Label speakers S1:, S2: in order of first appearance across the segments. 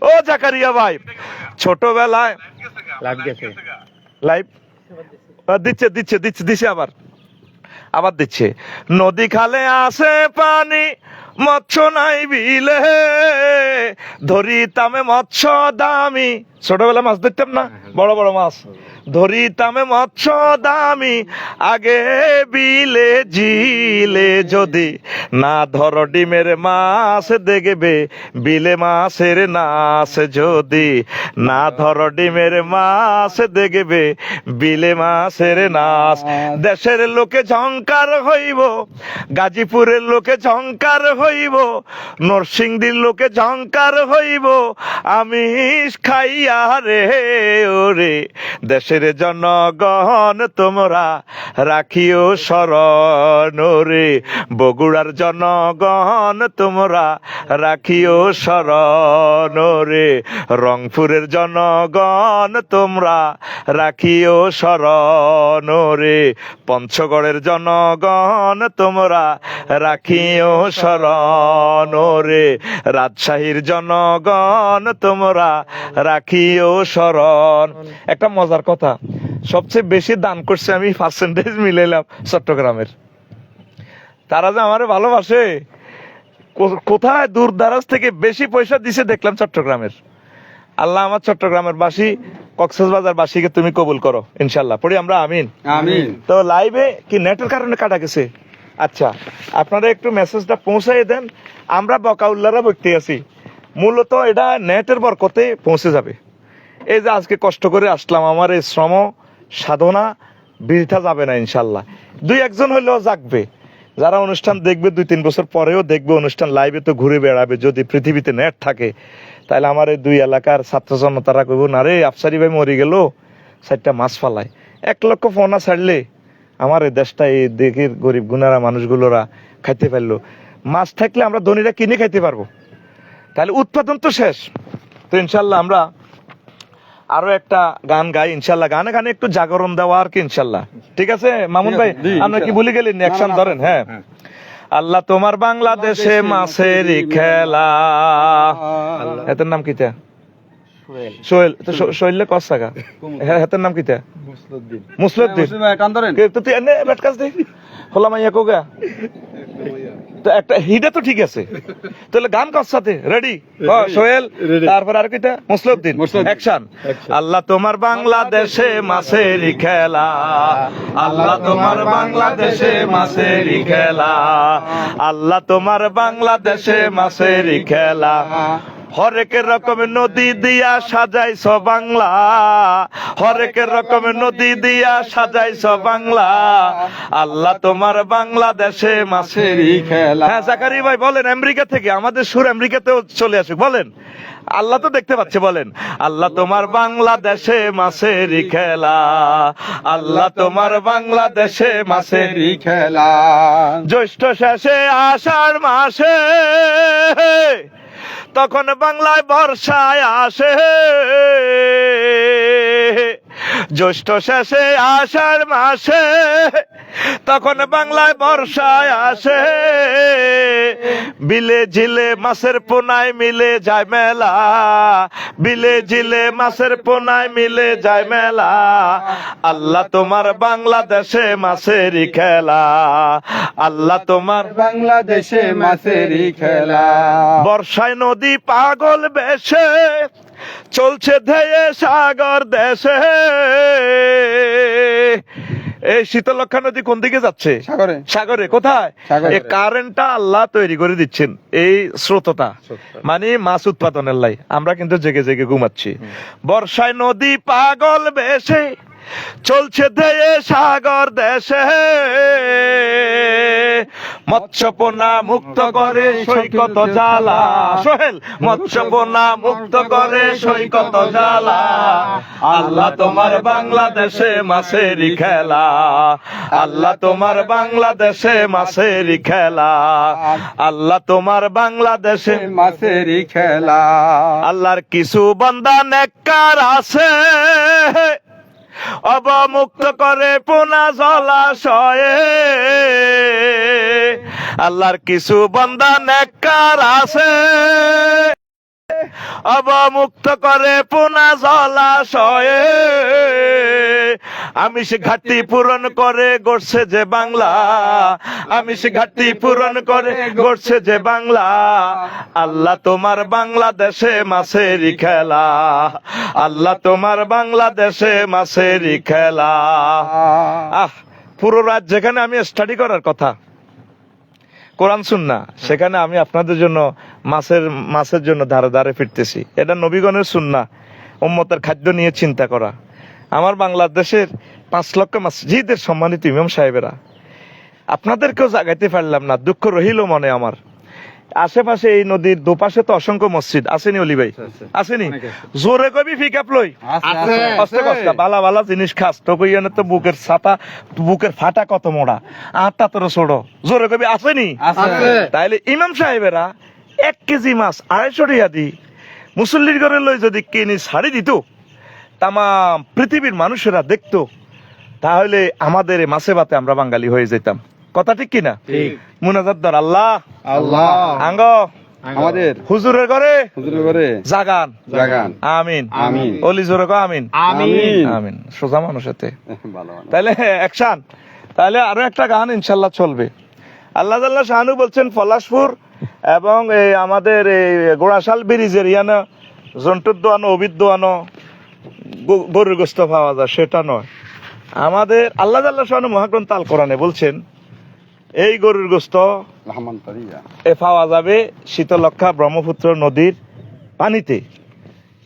S1: ও জাকারিয়া ভাই, ছোটবেলায় লাইভ দিচ্ছে আবার দিচ্ছে। নদী খালে আসে পানি, মৎস্য নাই বিলে, ধরিতামে মৎস্য দামি। ছোটবেলা মাছ ধরতাম না, বড় বড় মাছ ধরিতামে মৎস্য দামি, আগে বিলে জিলে যদি না ধর ডিমের মাছ দেখবে বিলে মাছের নাচ, যদি না ধর ডিমের মাছ দেখবে বিলে মাছের নাচ। দেশের লোকে ঝংকার হইব, গাজীপুরের লোকে ঝংকার হইব, নরসিংদীর লোকে ঝংকার হইব, আমি খাইয়া রে ওরে। দেশের জনগণ তোমরা রাখিও স্মরণ রে, বগুড়ার জনগণ তোমরা রাখিও স্মরণ রে, রংপুরের জনগণ তোমরা রাখিও স্মরণ রে, পঞ্চগড়ের জনগণ তোমরা রাখিও স্মরণ রে, রাজশাহীর জনগণ তোমরা রাখিও স্মরণ। একটা মজার কথা, সবচেয়ে বেশি দান করছে আমি পার্সেন্টেজ মিলাইলাম চট্টগ্রামের। তারা যে আমারে ভালোবাসে, কোথায় দূর দারাজ থেকে বেশি পয়সা দিছে দেখলাম চট্টগ্রামের। আল্লাহ আমার চট্টগ্রামের বাসী, কক্সবাজার বাসীকে তুমি কবুল করো ইনশাল্লাহ, পড়ি আমরা আমিন আমিন। তো লাইভে কি নেটের কারণে কাটা গেছে? আচ্ছা, আপনারা একটু মেসেজটা পৌঁছাই দেন, আমরা বকাউল্লারা বলতে আছি, মূলত এটা নেটের বরকতে পৌঁছে যাবে। এই যে আজকে কষ্ট করে আসলাম, আমার এই শ্রম সাধনা বৃথা যাবে না ইনশাল্লাহ। দুই একজন হইলেও জাগবে, যারা অনুষ্ঠান দেখবে 2-3 বছর পরেও দেখবে অনুষ্ঠান, লাইভে তো ঘুরে বেড়াবে। যদি পৃথিবীতে নেট থাকে তাহলে আমার এই দুই এলাকার ছাত্র জনতারা কইব, না রে আফসারি ভাই মরে গেল, 4টা মাছ ফালায়। 1 লক্ষ ফোনা ছাড়লে আমার এই দেশটা, এই দেখের গরিব গুনারা মানুষগুলোরা খাইতে পারলো। মাছ থাকলে আমরা ধনীরা কিনে খাইতে পারবো, তাহলে উৎপাদন তো শেষ। তো ইনশাল্লাহ আমরা আরো একটা গান গাই ইনশাল্লাহ, গানে গানে একটু জাগরণ দেওয়া আর কি ইনশাল্লাহ। ঠিক আছে মামুন ভাই, আমরা কি ভুলে গেলেন? অ্যাকশন ধরেন। হ্যাঁ, আল্লাহ তোমার বাংলাদেশে মাছের খেলা, এটার নাম কিতা? সোহেল। সোহেল কসাকা, হেতার নাম কিতা? মুসলুদ্দিন। তুই এনে ব্যাট কাজ দে হলাম ইয়া কোগা। তো একটা হিডা তো ঠিক আছে, তাহলে গান কার সাথে রেডি? সোহেল, তারপর আর কিটা? মুসলুদ্দিন। অ্যাকশন। আল্লাহ তোমার বাংলাদেশে মাছের খেলা, আল্লাহ তোমার বাংলাদেশে মাছের খেলা, আল্লাহ তোমার বাংলাদেশে মাছের খেলা, হরেক রকমের নদী দিয়া সাজাইছ বাংলা, হরেক রকমের নদী দিয়া সাজাইছ বাংলা, আল্লাহ তোমার বাংলাদেশে মাছের খেলা। হ্যাঁ জাকারি ভাই বলেন, আমেরিকা থেকে আমাদের সুর আমেরিকাতেও চলে আসুক, বলেন। আল্লাহ তো দেখতে পাচ্ছে, বলেন আল্লাহ তোমার বাংলাদেশে মাছের খেলা, আল্লাহ তোমার বাংলাদেশে মাছের খেলা, জ্যৈষ্ঠ শেষে আষাঢ় মাসে তখন বাংলায় বর্ষায় আসে, জ্যৈষ্ঠ শেষে আষাঢ় মাসে তখন বাংলায় বর্ষায় আসে, বিলে ঝিলে মাছের পোনায় মিলে যায় মেলা, বিলে ঝিলে মাছের পোনায় মিলে যায় মেলা, আল্লাহ তোমার বাংলাদেশে মাছের খেলা, আল্লাহ তোমার বাংলাদেশে মাছের খেলা, বর্ষায় নদী পাগল বেশে চলছে ধেয়ে সাগর দেশে। এই শীতলক্ষা নদী কোন দিকে যাচ্ছে? সাগরে। সাগরে কোথায়? এই কারেন্টটা আল্লাহ তৈরি করে দিচ্ছেন, এই স্রোতটা মানে মাছ উৎপাদনের লাই। আমরা কিন্তু জেগে জেগে ঘুমাচ্ছি। বর্ষায় নদী পাগল বেশে চলছে ধেয়ে সাগর দেশে, মৎস্যপোনা মুক্ত করে সৈকত জ্বালা। সোহেল, মৎস্যপোনা মুক্ত করে সৈকত জ্বালা, আল্লাহ তোমার বাংলাদেশে মাছের খেলা, আল্লাহ তোমার বাংলাদেশে মাছের খেলা, আল্লাহ তোমার বাংলাদেশে মাছের খেলা। আল্লাহর কিছু বান্দা নেককার আছে, অবমুক্ত করে পোনা জলাশয়ে, আল্লাহর কিছু বান্দা নেককার আছে, অবমুক্ত করে পোনা জলাশয়ে, আমিষ ঘাটতি পূরণ করে গড়ছে যে বাংলা, আমিষ ঘাটতি পূরণ করে গড়ছে যে বাংলা, আল্লাহ তোমার বাংলাদেশে মাছেরই খেলা, আল্লাহ তোমার বাংলাদেশে মাছেরই খেলা। পুরো রাত যেখানে আমি স্টাডি করার কথা কোরআন সুন্নাহ, সেখানে আমি আপনাদের জন্য মাছের জন্য ধারে ধারে ফিরতেছি। এটা নবীগণের সুন্নাহ, উম্মতের খাদ্য নিয়ে চিন্তা করা। আমার বাংলাদেশের 5 লক্ষ মসজিদের সম্মানিত ইমাম সাহেবেরা, আপনাদেরকেও জাগাইতে পারলাম না, দুঃখ রহিল মনে আমার। আশেপাশে এই নদীর দুপাশে তো অসংখ্য মসজিদ আসেনি অলি ভাই, আসেনি? জোরে কবি পিকআপ লই কষ্ট কষ্ট বালা বালা জিনিস খাস তো কইয়ানে তো বুকের ছাতা, বুকের ফাটা কত মোড়া, আটটা তোর ছোড়ো, জোরে কবি আসেনি? তাইলে ইমাম সাহেবেরা 1 কেজি মাছ 250 টাকা দি মুসল্লির ঘরে লই যদি কিনি ছাড়ি দিত, তাম পৃথিবীর মানুষেরা দেখতো, তাহলে আমাদের মাছে ভাতে আমরা বাঙালি হয়ে যেতাম। কথা ঠিক কিনা? মুনাজাত দর আল্লাহ
S2: আল্লাহ
S1: আঙ্গ
S2: আমাদের
S1: হুজুরের ঘরে জাগান
S2: জাগান,
S1: আমিন
S2: আমিন।
S1: অলি জোরে কও আমিন
S2: আমিন।
S1: আমিন। সোজা মানুষেতে
S2: ভালো
S1: তাহলে অ্যাকশন। তাহলে আরো একটা গান ইনশাল্লাহ চলবে। আল্লাহ তাআলা শাহানু বলছেন পলাশপুর এবং এই আমাদের এই গোড়াশাল ব্রিজের ইয়ানো জন্তুর দোয়ানো অবিদ দোয়ানো গরুর গোস্ত পাওয়া যায়, সেটা নয়। আমাদের আল্লাহ তাআলা শাহানু মহাগ্রন্থ আল কোরআনে বলছেন এই গরুর গোস্ত এ পাওয়া যাবে শীতলক্ষা ব্রহ্মপুত্র নদীর পানিতে।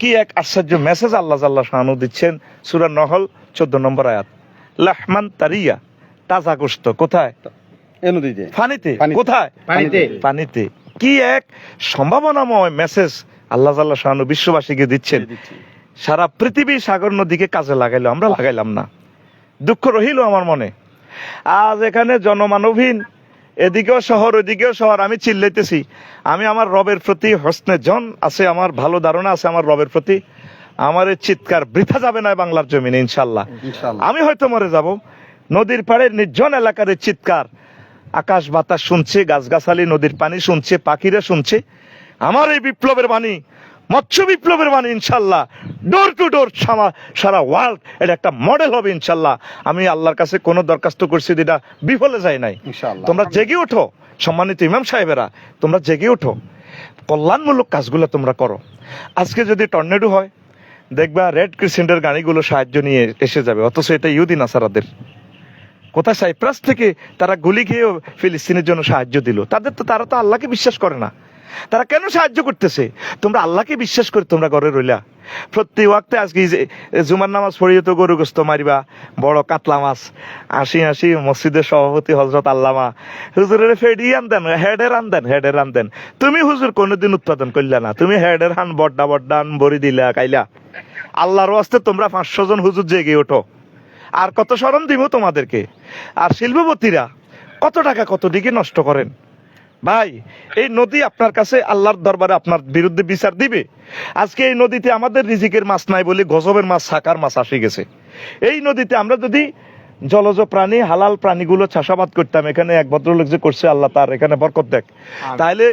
S1: কি এক আশ্চর্য মেসেজ আল্লাহ তাআলা শাহানু দিচ্ছেন সূরা নহল 14 নম্বর আয়াত। লাহমান তারিয়া, তাজা গোস্ত কোথায়? পানিতে। কোথায়? পানিতে। কি এক সম্ভাবনাময় মেসেজ আল্লাহ তাআলা শাহানু বিশ্ববাসীকে দিচ্ছেন। সারা পৃথিবী সাগর নদীকে কাজে লাগাইলো, আমরা লাগাইলাম না। দুঃখ রহিল আমার মনে। আজ এখানে জনমানবহীন, এদিকেও শহর ওইদিকেও শহর, আমি চিল্লাইতেছি। আমি আমার রবের প্রতি হসনে জন আছে, আমার ভালো ধারণা আছে আমার রবের প্রতি। আমার এই চিৎকার বৃথা যাবে না বাংলার জমিনে ইনশাল্লাহ। আমি হয়তো মরে যাব, নদীর পাড়ের নির্জন এলাকার এই চিৎকার আকাশ বাতাস শুনছে, গাছগাছালি নদীর পানি শুনছে, পাখিরা শুনছে আমার এই বিপ্লবের বাণী, মৎস্য বিপ্লবের বাণী। ইনশাল্লাহ door to door Sara world এটা একটা মডেল হবে ইনশাল্লাহ। আমি আল্লাহর কাছে কোনো দরখাস্ত করছি, যেটা বিফলে যায় নাই। তোমরা জেগে ওঠো সম্মানিত ইমাম সাহেবেরা, তোমরা জেগে ওঠো, কল্যাণমূলক কাজগুলো তোমরা করো। আজকে যদি টর্নেডো হয় দেখবা রেড ক্রিসেন্টের গাড়িগুলো সাহায্য নিয়ে এসে যাবে, অথচ এটা ইহুদি নাসারাদের। কোথায়? সাইপ্রাস থেকে তারা গুলি খেয়েও ফিলিস্তিনের জন্য সাহায্য দিল। তারা তো আল্লাহকে বিশ্বাস করে না, তারা কেন সাহায্য করতেছে? তোমরা আল্লাহকে বিশ্বাস করে তোমরা ঘরে রইলা। প্রতি ওয়াক্তে আজকে জুমার নামাজ পড়িয়ে তো গরু গোস্ত মারিবা, বড় কাতলা মাছ, আসি মসজিদের সভাপতি হজরত আল্লামা হুজুরের ফেডি আনদেন, হেডের আনদেন। তুমি হুজুর কোনোদিন উৎপাদন করলে না, তুমি হেডের হান বড্ডা আন বড়ি দিলা কাইলা। আল্লাহর ওয়াস্তে তোমরা 500 জন হুজুর জেগে ওঠো। আর কত শরম দিব তোমাদেরকে। আর শিল্পপতিরা কত টাকা কত দিকে নষ্ট করেন ভাই। এই নদী আপনার কাছে আল্লাহর দরবারে আপনার বিরুদ্ধে বিচার দিবে। আজকে এই নদীতে আমাদের রিজিকের মাছ নাই বলে গজবের মাছ, সাকার মাছ আসে গেছে। এই নদীতে আমরা যদি জলজ প্রাণী হালাল প্রাণীগুলো চাষাবাদ করতাম, এখানে এক ভদ্রলোক যে করছে আল্লাহ তার এখানে বরকত দেখ, তাহলে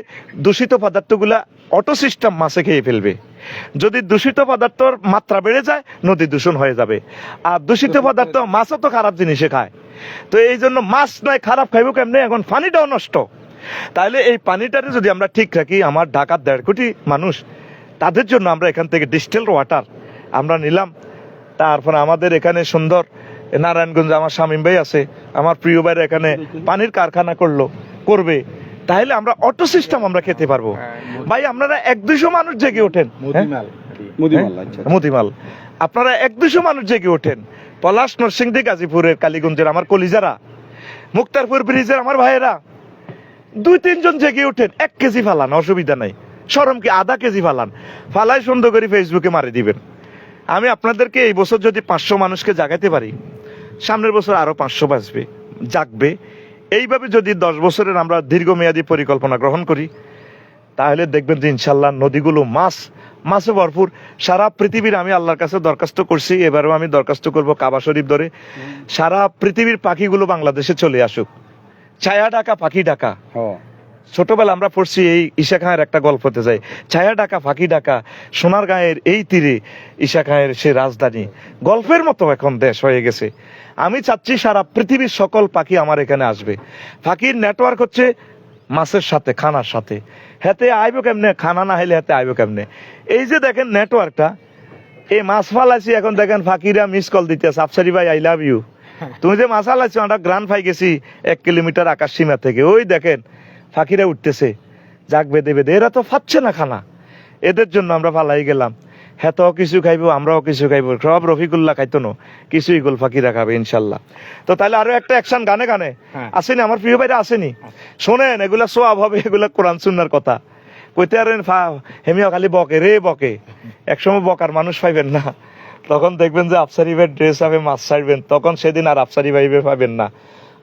S1: দূষিত পদার্থগুলা অটো সিস্টেম মাছে খেয়ে ফেলবে। যদি দূষিত পদার্থর মাত্রা বেড়ে যায় নদী দূষণ হয়ে যাবে। আর দূষিত পদার্থ মাছও তো খারাপ জিনিসে খায়, তো এই জন্য মাছ নয় খারাপ খাইব কেমনে? এখন পানিটাও নষ্ট। তাহলে এই পানিটারে যদি আমরা ঠিক রাখি, আমার ঢাকার 1.5 কোটি মানুষ, তাদের জন্য আমরা এখান থেকে ডিস্টিল ওয়াটার আমরা নিলাম। তারপরে আমাদের এখানে সুন্দর নারায়ণগঞ্জে আমার শামীম ভাই আছে, আমার প্রিয় ভাইরা এখানে পানির কারখানা করবে। তাহলে আমরা অটো সিস্টেম আমরা খেতে পারবো। ভাই আপনারা 1-200 মানুষ জেগে ওঠেন, মতিমাল আপনারা 1-200 মানুষ জেগে ওঠেন। পলাশ, নরসিংদী, গাজীপুরের, কালীগঞ্জের আমার কলিজারা, মুক্তারপুর ব্রিজের আমার ভাইয়েরা 2-3 জন জেগে ওঠেন। 1 কেজি ফালান, অসুবিধা নাই। শরম কি? আধা কেজি ফালাই সুন্দর করে ফেসবুকে মারি দিবেন। আমি আপনাদেরকে এই বছর যদি 500 মানুষকে জাগাইতে পারি, সামনের বছর আরো 500 বাঁচবে, জাগবে। এইভাবে যদি 10 বছরের আমরা দীর্ঘমেয়াদী পরিকল্পনা গ্রহণ করি, তাহলে দেখবেন যে ইনশাল্লাহ নদীগুলো মাছে ভরপুর। সারা পৃথিবীর আমি আল্লাহর কাছে দরখাস্ত করছি, এবারেও আমি দরখাস্ত করব কাবা শরীফ ধরে, সারা পৃথিবীর পাখিগুলো বাংলাদেশে চলে আসুক। ছায়া ডাকা পাখি ডাকা, ছোটবেলা আমরা পড়ছি এই ঈশা খাঁয়ের একটা গল্পতে যাই, ছায়া ডাকা ফাঁকি ডাকা সোনার গাঁয়ের এই তীরে ঈশা খাঁয়ের সে রাজধানী। গল্পের মতো এখন দেশ হয়ে গেছে। আমি চাচ্ছি সারা পৃথিবীর সকল পাখি আমার এখানে আসবে। পাখির নেটওয়ার্ক হচ্ছে মাছের সাথে, খানার সাথে। হেতে আইব কেমনে, খানা না হইলে হেতে আইব কেমনে। এই যে দেখেন নেটওয়ার্কটা, এই মাছ ফালাইছি, এখন দেখেন ফাঁকিরা মিস কল দিতেছে, আফসারি ভাই আই লাভ ইউ। তুমি যে মাছ ফালাইছো, আমরা গ্রান পাই গেছি 1 কিলোমিটার আকাশ সীমা থেকে, ওই দেখেন ফাঁকিরা উঠতেছে, যাক বেঁধে বেঁধে। এরা তো পাচ্ছে না খানা, এদের জন্য আমরা ফালাই গেলাম। হেতাও কিছু খাইবো, আমরাও কিছু খাইবো, সব রফিকুল্লাহ খাইতো না, কিছু ইগল ফাঁকিরা খাবে ইনশাল্লাহ। তো তাহলে আরো একটা অ্যাকশন গানে গানে আসেনি আমার প্রিয় ভাইরা, আসেনি? শোনেন, এগুলা সোয়াব হবে, এগুলা কোরআন সুন্নাহর কথা কইতে আর হেমিয়া খালি বকে রে বকে। একসময় বকার মানুষ পাইবেন না, তখন দেখবেন যে আফসারি ভাই ড্রেস হবে, মাছ ছাড়বেন, তখন সেদিন আর আফসারি ভাই পাবেন না।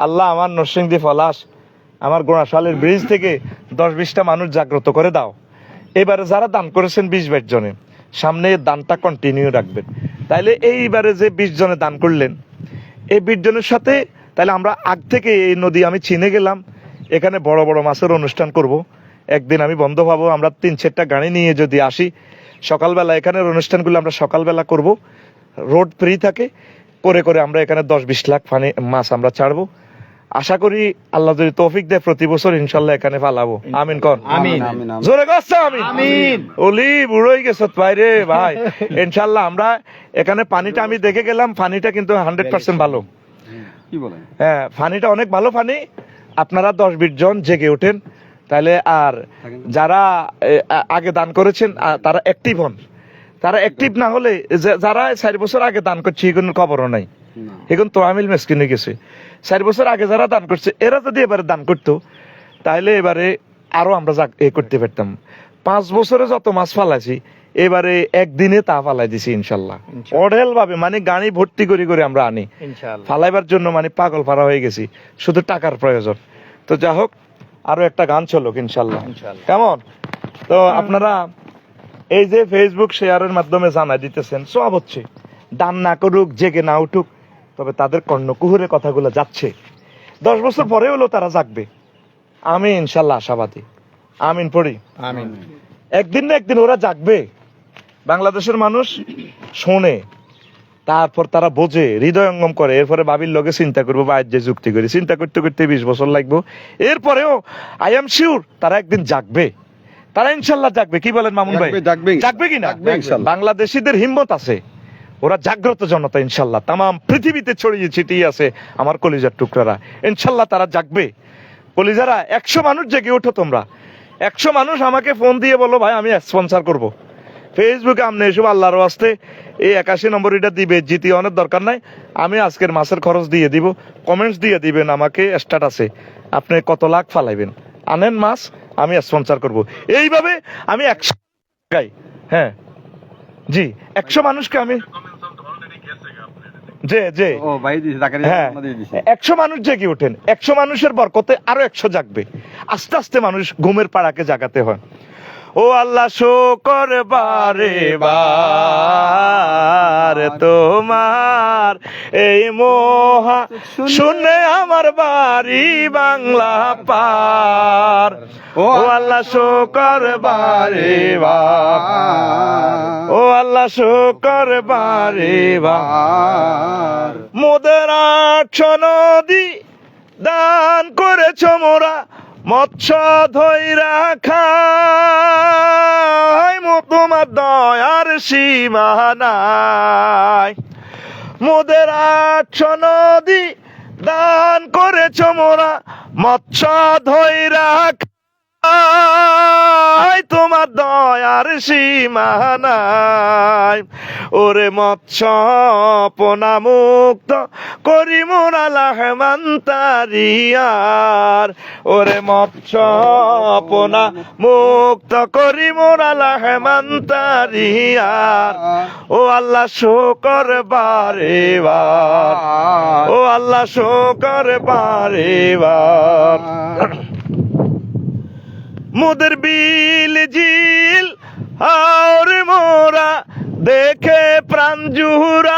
S1: আল্লাহ আমার নরসিংদী পলাশ, আমার গোড়াশালের ব্রিজ থেকে 10-20টা মানুষ জাগ্রত করে দাও। এবারে যারা দান করেছেন 20-22 জনে, সামনে দানটা কন্টিনিউ রাখবেন। তাইলে এইবারে যে 20 জনে দান করলেন, এই 20 জনের সাথে তাহলে আমরা আগ থেকে এই নদী আমি চিনে গেলাম, এখানে বড় বড় মাছের অনুষ্ঠান করব। একদিন আমি বন্ধ পাবো, আমরা 3-4টা গাড়ি নিয়ে যদি আসি, সকালবেলা এখানের অনুষ্ঠানগুলো আমরা সকালবেলা করব, রোড ফ্রি থাকে, করে করে আমরা এখানে 10-20 লাখ মাছ আমরা ছাড়বো। আশা করি আল্লাহ যদি তৌফিক দেয় প্রতি বছর ইনশাল্লাহ এখানে ফালাবো। আমিন কর,
S2: আমিন।
S1: জোরে গছ আমিন। ওলি বুড়োই গেছ ভাই রে ভাই। ইনশাল্লাহ আমরা এখানে পানিটা আমি দেখে গেলাম, পানিটা কিন্তু 100% ভালো।
S2: কি বলেন?
S1: হ্যাঁ, পানিটা অনেক ভালো পানি। আপনারা 10-20 জন জেগে ওঠেন, তাহলে আর যারা আগে দান করেছেন তারা অ্যাক্টিভ হন। তারা অ্যাক্টিভ না হলে, যারা 4 বছর আগে দান করছে এগুলোর খবরও নাই, এখন তো আমিল মেসকিনে গেছে। 4 বছর আগে যারা দান করছে, এরা যদি এবারে দান করতো, তাহলে এবারে আরো আমরা করতে পারতাম। 5 বছরে যত মাছ ফালাইছি, এবারে একদিনে তা ফালাই দিছি ইনশাল্লাহ, অঢেল ভাবে, মানে গাড়ি ভর্তি করে করে আমরা আনি ফালাইবার জন্য, মানে পাগল পারা হয়ে গেছি, শুধু টাকার প্রয়োজন। তো যা হোক, আরো একটা গান চলুক ইনশাল্লাহ, কেমন? তো আপনারা এই যে ফেসবুক শেয়ারের মাধ্যমে জানাই দিতেছেন, সব হচ্ছে, দান না করুক, জেগে না উঠুক, তবে তাদের কর্ণকুহুরে কথাগুলো যাচ্ছে। 10 বছর পরে হলো তারা জাগবে, আমি ইনশাল্লাহ আশাবাদী। আমিন পড়ি,
S2: আমিন।
S1: একদিন না একদিন ওরা জাগবে। বাংলাদেশের মানুষ শোনে, তারপর তারা বোঝে, হৃদয়ঙ্গম করে, এরপরে বাবির লগে চিন্তা করবো, বা যে যুক্তি করি, চিন্তা করতে করতে 20 বছর লাগবে। এরপরেও আই এম শিওর তারা একদিন জাগবে, তারা ইনশাল্লাহ জাগবে। কি বলেন মামুন ভাই? জাগবে কিনা? বাংলাদেশিদের হিম্মত আছে, ওরা জাগ্রত জনতা ইনশাল্লাহ, তাম পৃথিবীতে ছড়িয়ে ছিটিয়ে আছে আমার কলিজার টুকরারা, ইনশাল্লাহ তারা জাগবে। কলিজারা 100 মানুষ জেগে ওঠো তোমরা, 100 মানুষ আমাকে ফোন দিয়ে বলো ভাই আমি স্পন্সর করব। ফেসবুকে আপনি এসব আল্লাহর ওয়াস্তে এই 81 নম্বর এটা দিবে, জিতি অনেক দরকার নাই, আমি আজকের মাসের খরচ দিয়ে দিব, কমেন্টস দিয়ে দিবেন আমাকে স্ট্যাটাসে, আপনি কত লাখ ফালাইবেন, আনেন মাছ, আমি স্পন্সর করব। এইভাবে আমি 100 গাই, হ্যাঁ জি, 100 মানুষকে আমি হ্যাঁ 100 মানুষ জেগে ওঠেন, 100 মানুষের বরকতে আরো 100 জাগবে। আস্তে আস্তে মানুষ ঘুমের পাড়াকে জাগাতে হয়। ও আল্লাহ শুকর বারে বার তোমার, এই মহা শুনে আমার বাড়ি বাংলা পার। ও আল্লাহ শুকর বারে বার, ও আল্লাহ শুকর বারে বার, মোদের 800 নদী দান করেছ মোরা, মৎস্য ধৈরা খাই, তোমার দয়ার সীমা নাই। মোদের 800 নদী দান করেছ মোরা, মৎস্য ধৈরা খাই, তোমার দয়ার সীমা নাই। ওরে মৎস্য পোনা মুক্ত করি মোরা লাহমান্তারিয়ার, ওরে মৎস্য পোনা মুক্ত করি মোরা লাহমান্তারিয়ার। ও আল্লাহ শুকর বারে বার, ও আল্লাহ শুকর বারে বার, মোদের বিল জিল আর মোরা দেখে প্রাণ জুহুরাই,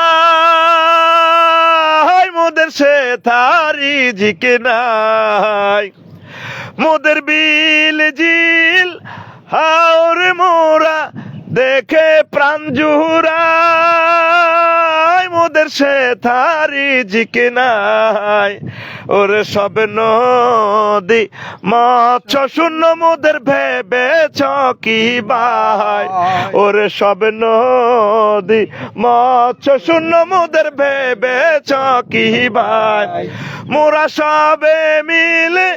S1: মোদের সে থারি জিকে নাই। মোদের বিল জিল হাওরে মোরা দেখে প্রাণ জুড়ায়, মোদের সে থারি জিকে নাই। ওরে সব নদী মৎস্য শূন্য মোদের ভেবে চকি ভাই, ওরে সব নদী মৎস্য শূন্য মোদের ভেবে চকি ভাই। মোরা সবে মিলে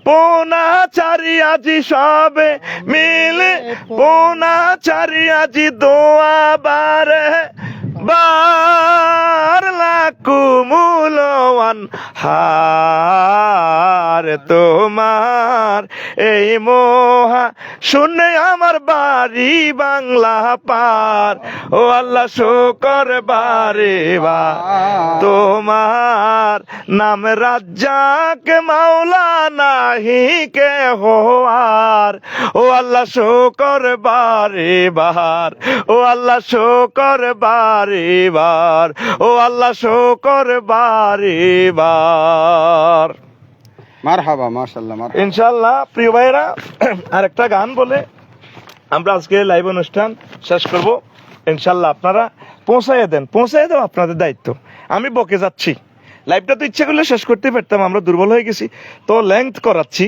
S1: পোনা চারি আজি, সবে মিলে পোনা চারি আজি, দোয়া বারে বার লাকু মূলওয়ান হার তোমার এই মহা শুনে আমার বাড়ি বাংলা পার। ও আল্লাহ শুকর বারে বা তোমার নাম রাজ্জাক মাওলা নাহি কে হোয়ার। ও আল্লাহ শুকর বারে বাহার, ও আল্লাহ শুকর বারে বার, ও আল্লাহ শুকর বারে বার।
S2: মারহাবা, মাশাআল্লাহ, মারহাবা।
S1: ইনশাআল্লাহ প্রিয় ভাইরা, আরেকটা গান বলে আমরা আজকে লাইভ অনুষ্ঠান শেষ করব। ইনশাআল্লাহ আপনারা পৌঁছাইয়ে দেন, পৌঁছাইয়ে দেওয়া আপনাদের দায়িত্ব। আমি বকে যাচ্ছি, লাইভটা তো ইচ্ছে করলে শেষ করতে পারতাম, আমরা দুর্বল হয়ে গেছি তো লেংথ করাচ্ছি।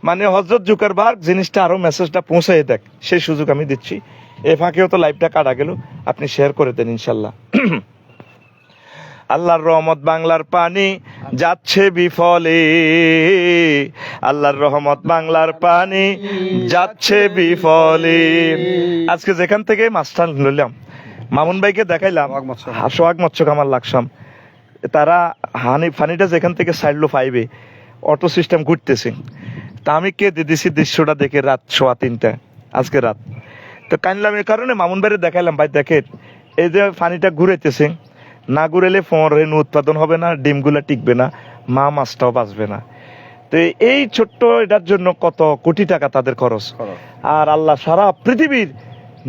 S1: মানে হযরত জুকারবার্গ জিনিসটা আরো মেসেজটা পৌঁছাইয়ে দেখ, সেই সুযোগ আমি দিচ্ছি। এ ফাঁকেও তো লাইভটা কাটা গেল, আপনি শেয়ার করে দেন ইনশাআল্লাহ। আল্লাহর রহমত বাংলার পানি যাচ্ছে বিফলে, আল্লাহর রহমত বাংলার পানি যাচ্ছে বিফলে। আজকে যেখান থেকে মাছটা নিলাম, মামুন ভাইকে দেখাইলাম, সোহাগ মৎস্য কামার লাগসাম, তারা ফানিটা যেখান থেকে সাইডলো পাইবে অটো সিস্টেম ঘুরতেছে। তা আমি কেঁদে দিছি দৃশ্যটা দেখে রাত 3:15 আজকে রাত। তো কানলাম এর কারণে মামুন ভাইরে দেখাইলাম, ভাই দেখেন এই যে ফানিটা ঘুরেতেছে, না ঘুরেলে রেণু উৎপাদন হবে না, ডিমগুলা টিকবে না, মাছটাও বাঁচবে না। তো এই ছোট্ট এটার জন্য কত কোটি টাকা তাদের খরচ। আর আল্লাহ সারা পৃথিবীর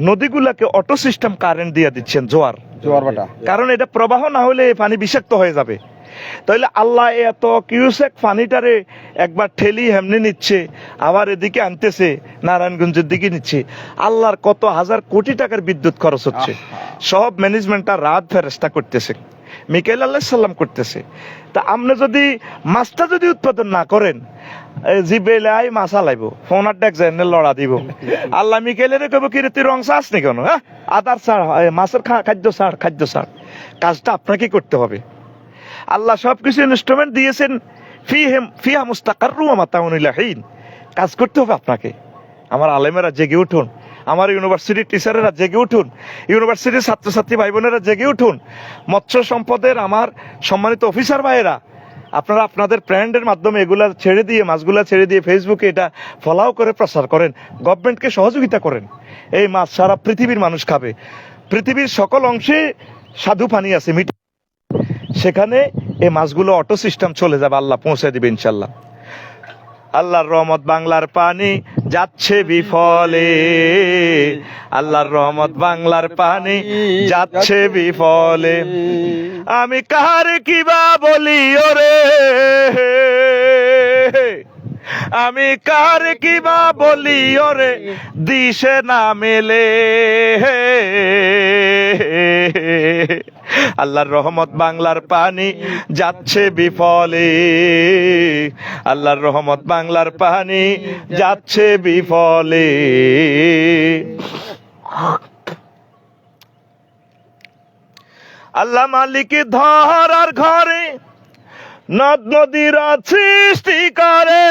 S1: নদীগুলাকে অটো সিস্টেম কারেন্ট দিয়ে দিচ্ছেন, জোয়ার
S2: বাটা।
S1: কারণ এটা প্রবাহ না হলে এই পানি বিষাক্ত হয়ে যাবে। তাহলে আল্লাহ এত কিউসেক পানিটারে একবার ঠেলি হেমনে নিচ্ছে, আবার এদিকে আনতেছে, নারায়ণগঞ্জের দিকে নিচ্ছে। আল্লাহর কত হাজার কোটি টাকার বিদ্যুৎ খরচ হচ্ছে, সব ম্যানেজমেন্টটা রাত ফেরেস্তা করতেছে, মিকাইল আলাইহিস সালাম করতেছে। তা আপনি যদি মাছটা যদি উৎপাদন না করেন, জিবেলাই মাছ আলাইব, ফোনার ডেক জেনে লড়া দিব। আল্লাহ মিকাইলের কব কি রে তুই রং চাস নি কেন, হ্যাঁ আদার ছাড়, মাছের খাদ্য ছাড়, খাদ্য ছাড়। কাজটা আপনাকে করতে হবে। আল্লাহ সবকিছু ইনস্ট্রুমেন্ট দিয়েছেন, ফিহা মুস্তাকাররু ওয়া মাতাউন ইলা হিন। কাজ করতে হবে আপনাকে। আমার আলেমেরা জেগে উঠুন, আমার ইউনিভার্সিটির টিচারেরা জেগে উঠুন, ইউনিভার্সিটির ছাত্রছাত্রী ভাই বোনেরা জেগে উঠুন, মৎস্য সম্পদের আমার সম্মানিত অফিসার ভাইয়েরা, আপনারা আপনাদের ব্র্যান্ডের মাধ্যমে এগুলা ছেড়ে দিয়ে, মাছগুলা ছেড়ে দিয়ে ফেসবুকে এটা ফলাও করে প্রচার করেন, গভর্নমেন্টকে সহযোগিতা করেন। এই মাছ সারা পৃথিবীর মানুষ খাবে। পৃথিবীর সকল অংশে স্বাদু পানি আছে, সেখানে এই মাছগুলো অটো সিস্টেম চলে যাবে, আল্লাহ পৌঁছে দিবে ইনশাল্লাহ। আল্লাহর রহমত বাংলার পানি যাচ্ছে বিফলে, আল্লাহর রহমত বাংলার পানি যাচ্ছে বিফলে। আমি কার কিবা বলি ওরে, আমি কার কিবা বলি ওরে, দিশে না মেলে। আল্লাহর রহমত বাংলার পানি যাচ্ছে বিফলে, আল্লাহর রহমত বাংলার পানি যাচ্ছে বিফলে। আল্লাহ মালিক ধরার ঘরে নদ নদীর সৃষ্টি করে।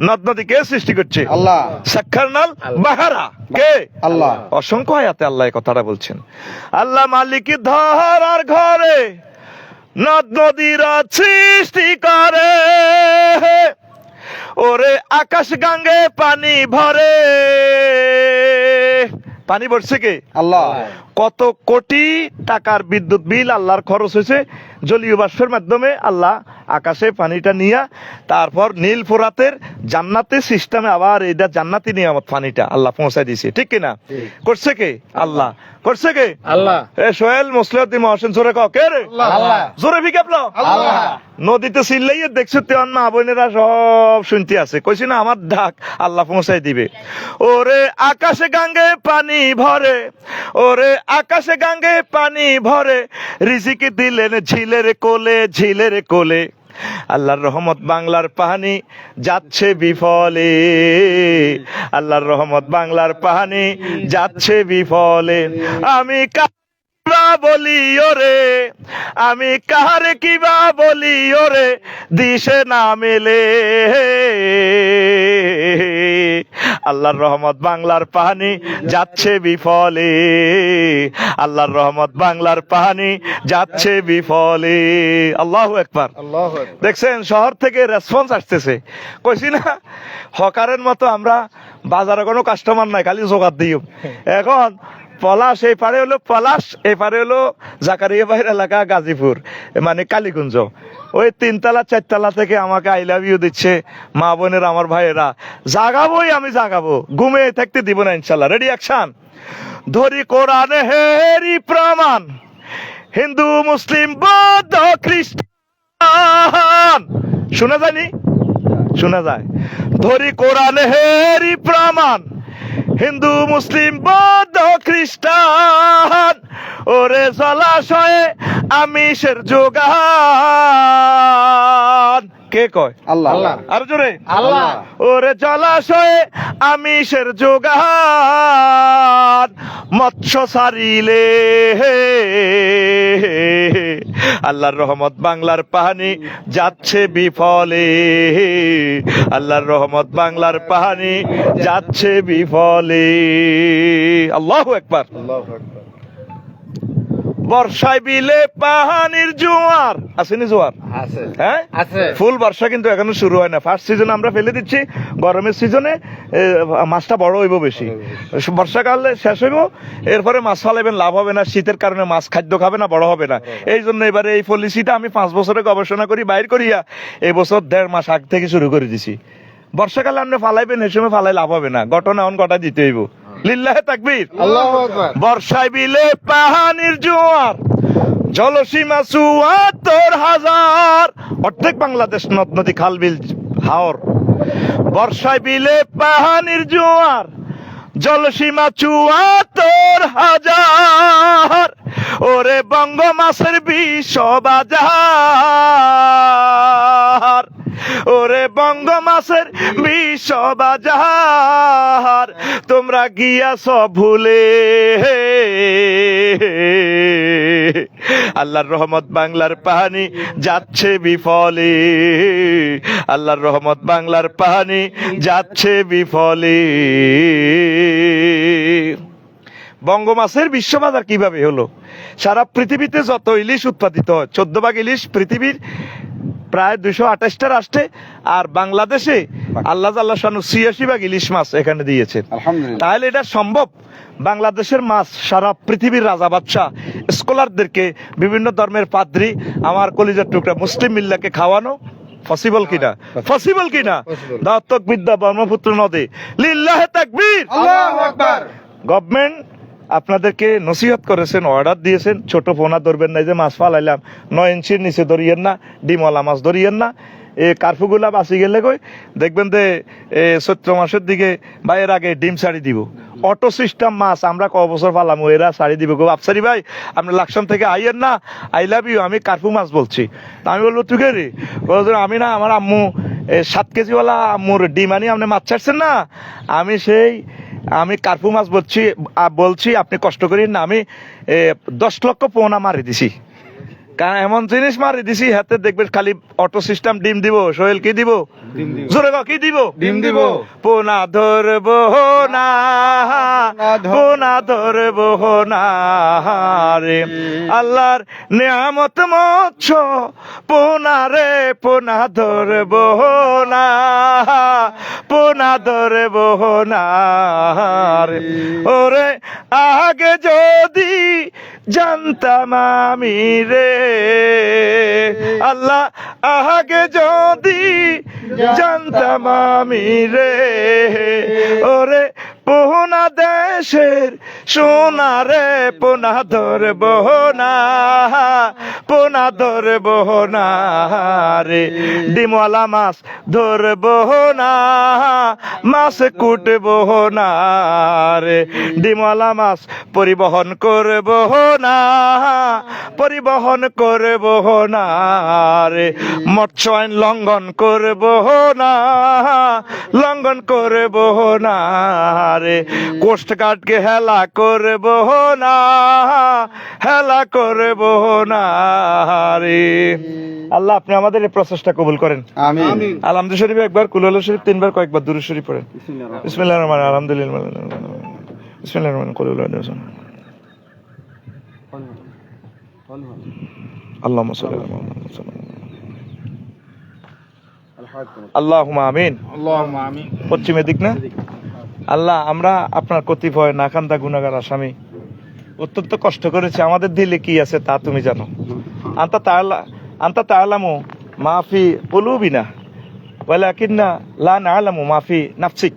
S1: নদ নদী কে সৃষ্টি করছে?
S2: আল্লাহ।
S1: সাক্ষারনাল বাহারা কে?
S2: আল্লাহ।
S1: অসংখ্য আয়াতে আল্লাহ এই কথাটা বলছেন। আল্লাহ মালিক ধরার ঘরে নদ নদীর সৃষ্টি করে, ওরে আকাশ গাঙ্গে পানি ভরে। পানি ভরছে কে?
S2: আল্লাহ।
S1: কত কোটি টাকার বিদ্যুৎ বিল আল্লাহর খরচ হয়েছে জলীয় বাষ্পের মাধ্যমে। আল্লাহ আকাশে পানিটা নিয়ে তারপর নীল ফোরাতের জান্নাতের সিস্টেমে আবার এটা জান্নাতি নিয়ামত পানিটা আল্লাহ পৌঁছায় দিয়েছে, ঠিক কিনা? করছে কে? আল্লাহ। করছে কে?
S3: আল্লাহ।
S1: এ সোহেল মুসলিউদ্দিন মহসিন জোরে ক কে রে?
S3: আল্লাহ।
S1: জোরে ফিকাপলো।
S3: আল্লাহ।
S1: নদীতে চিল্লাইয়ে দেখছো তেমন মা বোনেরা সব শুনতে আছে, কইছি না আমার ডাক আল্লাহ পৌঁছাই দিবে। ওরে আকাশে গাঙ্গে পানি ভরে, ওরে আকাশে গাঙ্গে পানি ভরে, রিজিক দিলেন ঝিলের কোলে, ঝিলের কোলে। আল্লাহর রহমত বাংলার পানি যাচ্ছে বিফলে, আল্লাহর রহমত বাংলার পানি যাচ্ছে বিফলে। আমি কিবা বলি ওরে, আমি কাহারে কিবা বলি ওরে, দিশে না মেলে। আল্লাহর রহমত বাংলার পানি যাচ্ছে বিফলে, আল্লাহর রহমত বাংলার পানি যাচ্ছে বিফলে। আল্লাহু আকবার।
S3: আল্লাহু আকবার।
S1: দেখছেন শহর থেকে রেসপন্স আসতেছে, কইছি না হকারের মতো আমরা বাজারে কোনো কাস্টমার নাই, খালি জোগাড় দিও। এখন পলাশ এই পারে হলো পলাশ, এই পারে হলো জাকারিয়া বাহির এলাকা গাজীপুর, মানে কালীকুঞ্জ। ওই 3 তলা 4 তলা থেকে আমাকে আই লাভ ইউ দিচ্ছে মা বোনের, আমার ভাইয়েরা। জাগাবোই, আমি জাগাবো, ঘুমিয়ে থাকতে দিব না ইনশাল্লাহ। Ready action. ধরি কোরআনে হেরি প্রমাণ, হিন্দু মুসলিম বৌদ্ধ খ্রিস্টান। শোনা যায়নি? শোনা যায়। ধরি কোরআনে হেরি প্রমাণ, হিন্দু মুসলিম বৌদ্ধ খ্রিস্টান। ওরে জলাশয়ে আমিষের যোগান, কে কয়?
S2: আল্লাহ।
S3: আল্লাহ।
S1: আর জোরে
S3: আল্লাহ।
S1: ওরে জলাশয়ে আমিষের যোগান, মৎস্য সারিলে আল্লাহর রহমত বাংলার পানি যাচ্ছে বিফলে, আল্লাহর রহমত বাংলার পানি যাচ্ছে বিফলে। আল্লাহু আকবার।
S3: আল্লাহু আকবার।
S1: বর্ষায় বিলে পানির জোয়ার, আসেনি জোয়ার?
S3: আছে।
S1: হ্যাঁ
S3: আছে।
S1: ফুল বর্ষা কিন্তু এখনো শুরু হয় না। ফার্স্ট সিজনে আমরা ফেলে দিচ্ছি, গরমের সিজনে মাছটা বড় হইব বেশি। বর্ষাকালে শেষ হইব, এরপরে মাছ ফালাইবেন, লাভ হবে না, শীতের কারণে মাছ খাদ্য খাবে না, বড় হবে না। এই জন্য এবারে এই পলিসিটা আমি 5 বছরে গবেষণা করি বাইর করিয়া এই বছর 1.5 মাস আগ থেকে শুরু করে দিছি। বর্ষাকালে আপনি ফালাইবেন, এই সময় ফালাই লাভ হবে না, ঘটনা অন ঘটা দিতে হইব। লিল্লাহে তাকবীর।
S3: আল্লাহু আকবার।
S1: বর্ষায় বিলে পানির জোয়ার, জলসীমা ৭৪,০০০, অর্ধেক বাংলাদেশ নদ নদী খাল বিল হাওর। বর্ষায় বিলে পানির জোয়ার, জলসীমা ৭৪,০০০। ওরে বঙ্গ মাছের বিশ্ব বাজার, ওরে বঙ্গ মাছের বিশ্ব বাজার, তোমরা গিয়াছ ভুলে। আল্লাহর রহমত বাংলার পানি যাচ্ছে বিফলে, আল্লাহর রহমত বাংলার পানি যাচ্ছে বিফলে। বঙ্গ মাছের বিশ্ববাজার কিভাবে হলো? সারা পৃথিবীতে যত ইলিশ উৎপাদিত হয়, 14 ভাগ ইলিশ পৃথিবীর প্রায় 228টা রাষ্ট্রে, আর বাংলাদেশে আল্লাহ আল্লাহ শানু 86 ভাগ ইলিশ মাছ এখানে দিয়েছেন।
S2: আলহামদুলিল্লাহ।
S1: তাহলে এটা সম্ভব বাংলাদেশের মাছ সারা পৃথিবীর রাজা বাদশাহ স্কলারদেরকে, বিভিন্ন ধর্মের পাদ্রী, আমার কলিজার টুকরা মুসলিম মিল্লাকে খাওয়ানো পসিবল কিনা? পসিবল কিনা? দাওয়াতক বিদ্যা ব্রহ্মপুত্র নদে। লিল্লাহে তাকবীর।
S3: আল্লাহু আকবার।
S1: গভর্নমেন্ট আপনাদেরকে নসিহত করেছেন, অর্ডার দিয়েছেন, ছোট পোনা ধরবেন না, যে মাছ ফালাইলাম 9 ইঞ্চির নিচে ধরিয়েন না, ডিমলা মাছ ধরিয়েন না। এই কার্ফুগুলা বাঁচি গেলে কই দেখবেন যে চৈত্র মাসের দিকে বা এর আগে ডিম ছাড়ি দিব। অটো সিস্টেম মাছ আমরা ক বছর ফালাম, এরা ছাড়ি দিব। গো আফসারি ভাই, আপনি লাকসাম থেকে আইয়েন না, আই লাভ ইউ, আমি কার্ফু মাছ বলছি। তা আমি বলবো তুই কে রে? আমি না, আমার আম্মু 7 কেজিওয়ালা আম্মুর ডিম আনি আপনি মাছ ছাড়ছেন না, আমি কার্পু মাছ বলছি আপনি কষ্ট করেন না, আমি 10 লক্ষ পোনা মারি দিছি। কারণ এমন জিনিস মারি দিছি, হাতে দেখবেন খালি অটো সিস্টেম ডিম দিব। সোহেল কি দিব? জোরে কি দিব?
S3: ডিম দিব।
S1: পোনা ধরবো না, পোনা ধরবো না রে, আল্লাহর নিয়ামত মৎস্য পোনা রে, পোনা ধরবো না, পোনা ধরবো না রে। ওরে আগে যদি জানতাম আমি রে, আল্লাহ আগে যদি জানতাম আমি রে, ওরে পোনা দেশের সোনারে পোনা ধরব না, পোনা ধরব না রে, ডিমওয়ালা মাছ ধরব না, মাছ কুটব না রে, ডিমওয়ালা মাছ পরিবহন করব না, পরিবহন করব না রে, মৎস্য আইন লঙ্ঘন করব না, লঙ্ঘন করব না রে, কোস্ট গার্ডকে হেলা করব না, হেলা করব না রে। আল্লাহ আপনি আমাদের এই প্রচেষ্টা কবুল করেন।
S2: আমিন।
S1: আলহামদুলিল্লাহ শরীফ একবার, কুল শরীফ তিনবার, কয়েকবার দুরূদ শরীফ পড়েন। বিসমিল্লাহির রহমানির রহিম, আলহামদুলিল্লাহ, বিসমিল্লাহির রহমানির রহিম, কুল আল্লাহুম্মা সাল্লি আলা মুহাম্মাদ আল্লাহুম্মা আমিন।
S2: আল্লাহুম্মা আমিন।
S1: পশ্চিমে দিক না আল্লাহ, আমরা আপনার কতিপয় নাখান্দা গুনাহগার আসামি, অত্যন্ত কষ্ট করেছি, আমাদের দিলে কি আছে তা তুমি জানো। আনতা তাআলামু মাফি কুলুবিনা ওয়ালাকিন্না লা না'লামু মাফি নাফসিক।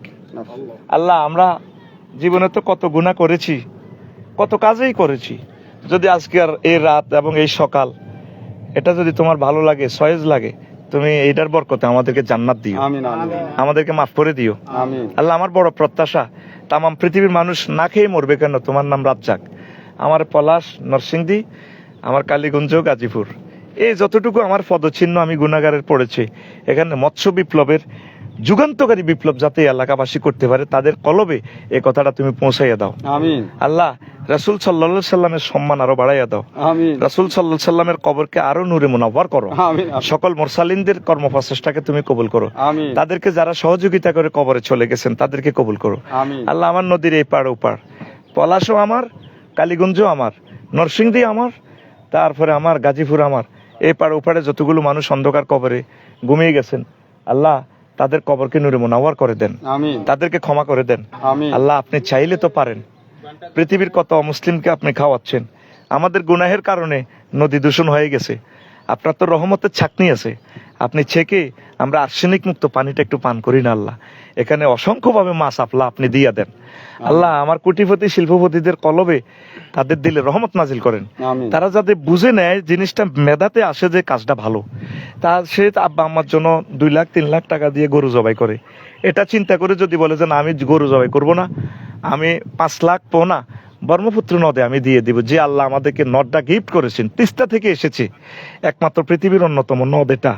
S1: আল্লাহ আমরা জীবনে তো কত গুনাহ করেছি, কত কাজেই করেছি, যদি আজকের এই রাত এবং এই সকাল এটা যদি তোমার ভালো লাগে, সয়েজ লাগে, তুমি এইটার বরকতে আমাদেরকে জান্নাত দিও,
S2: আমিন আমিন
S1: আমাদেরকে মাফ করে দিও।
S2: আমিন।
S1: আল্লাহ আমার বড় প্রত্যাশা, তামাম পৃথিবীর মানুষ না খেয়ে মরবে কেন, তোমার নাম রাজ্জাক। আমার পলাশ, নরসিংদী, আমার কালীগঞ্জ, গাজীপুর, এই যতটুকু আমার পদচিহ্ন আমি গুনাহগারের পড়েছি, এখানে মৎস্য বিপ্লবের যুগান্তকারী বিপ্লব যাতে এলাকাবাসী করতে পারে, তাদের কলবে এই কথাটা তুমি পৌঁছাইয়া দাও।
S2: আমিন
S1: আল্লাহ রাসূল সাল্লাল্লাহু আলাইহি সাল্লামের সম্মান আরো বাড়াইয়া দাও।
S2: আমিন
S1: রাসূল সাল্লাল্লাহু আলাইহি সাল্লামের কবরকে আরো নূরে মুনাওয়ার করো।
S2: আমিন
S1: সকল মুরসালিনদের কর্মপ্রচেষ্টাকে তুমি কবুল করো।
S2: আমিন
S1: তাদেরকে যারা সহযোগিতা করে কবরে চলে গেছেন তাদেরকে কবুল করো।
S2: আমিন।
S1: আল্লাহ আমার নদীর এই পাড় ওপার, পলাশও আমার, কালীগঞ্জও আমার, নরসিংদী আমার, তারপরে আমার গাজীপুর আমার, এই পাড় ওপারে যতগুলো মানুষ অন্ধকার কবরে ঘুমিয়ে গেছেন, আল্লাহ তাদের কবরকে নূরে মুনাওয়ার করে দেন,
S2: আমিন
S1: তাদেরকে ক্ষমা করে দেন।
S2: আমিন
S1: আল্লাহ আপনি চাইলে তো পারেন, পৃথিবীর কত অমুসলিমকে আপনি খাওয়াচ্ছেন, আমাদের গুনাহের কারণে নদী দূষণ হয়ে গেছে, আপনার তো রহমতের ছাকনি আছে, আপনি ছেকে আমরা আর্সেনিক মুক্ত পানিটা একটু পান করি না আল্লাহ, এখানে অসংখ্যভাবে মাছ আপলা আপনি দিয়ে দেন। আল্লাহ আমার কোটিপতি শিল্পপতিদের কলবে তাদের দিলে রহমত নাজিল করেন,
S2: আমিন
S1: তারা যাতে বুঝে নেয় জিনিসটা মেধাতে আসে যে কাজটা ভালো, তা সে আব্বা আম্মার জন্য 2 লাখ 3 লাখ টাকা দিয়ে গরু জবাই করে, এটা চিন্তা করে যদি বলে যে না আমি গরু জবাই করব না, আমি 5 লাখ পোনা ব্রহ্মপুত্র নদে আমি দিয়ে দিব, যে আল্লাহ আমাদেরকে নদটা গিফট করেছেন, তিস্তা থেকে এসেছে, একমাত্র পৃথিবীর অন্যতম নদ এটা।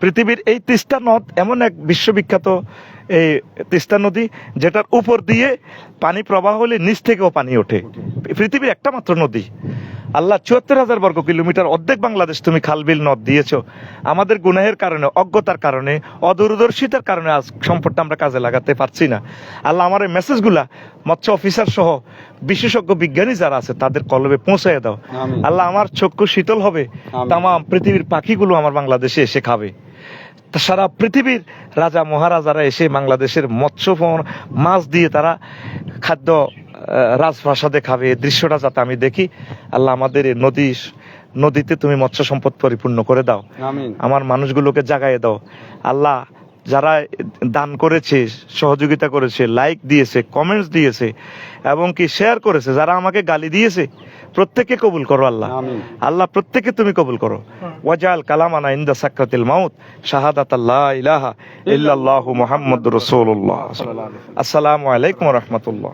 S1: পৃথিবীর এই তিস্তা নদ এমন এক বিশ্ববিখ্যাত এই তিস্তা নদী, যেটার উপর দিয়ে পানি প্রবাহ হলে নিচ থেকেও পানি ওঠে, পৃথিবীর একটা মাত্র নদী। আল্লাহ 74,000 বর্গ কিলোমিটার, অর্ধেক বাংলাদেশ তুমি খালবিল নদ দিয়েছো। আমাদের গুনাহের কারণে, অজ্ঞতার কারণে, অদূরদর্শিতার কারণে আজ সম্পদটা আমরা কাজে লাগাতে পারছি না। আল্লাহ আমার এই মেসেজগুলা মৎস্য অফিসার সহ বিশেষজ্ঞ বিজ্ঞানী যারা আছে তাদের কলবে পৌঁছায় দাও।
S2: আমিন
S1: আল্লাহ আমার চক্ষু শীতল হবে,
S2: আমিন।
S1: তামাম পৃথিবীর পাখিগুলো আমার বাংলাদেশে এসে খাবে, তা সারা পৃথিবীর রাজা মহারাজারা এসে বাংলাদেশের মৎস্য মাছ দিয়ে তারা খাদ্য রাজপ্রাসাদে খাবে, এই দৃশ্যটা যাতে আমি দেখি। আল্লাহ আমাদের এই নদীতে তুমি মৎস্য সম্পদ পরিপূর্ণ করে দাও,
S2: আমিন
S1: আমার মানুষগুলোকে জাগাইয়ে দাও। আল্লাহ যারা দান করেছে, সহযোগিতা করেছে, লাইক দিয়েছে, কমেন্টস দিয়েছে এবং কি শেয়ার করেছে, যারা আমাকে গালি দিয়েছে, প্রত্যেককে কবুল করো আল্লাহ।
S2: আমিন
S1: আল্লাহ প্রত্যেককে তুমি কবুল করো। ওয়াজাল কালামানা ইনদা সাকরাতিল মাউত শাহাদাতাল লা ইলাহা ইল্লাল্লাহু মুহাম্মাদুর রাসূলুল্লাহ। আসসালামু আলাইকুম ওয়া রাহমাতুল্লাহ।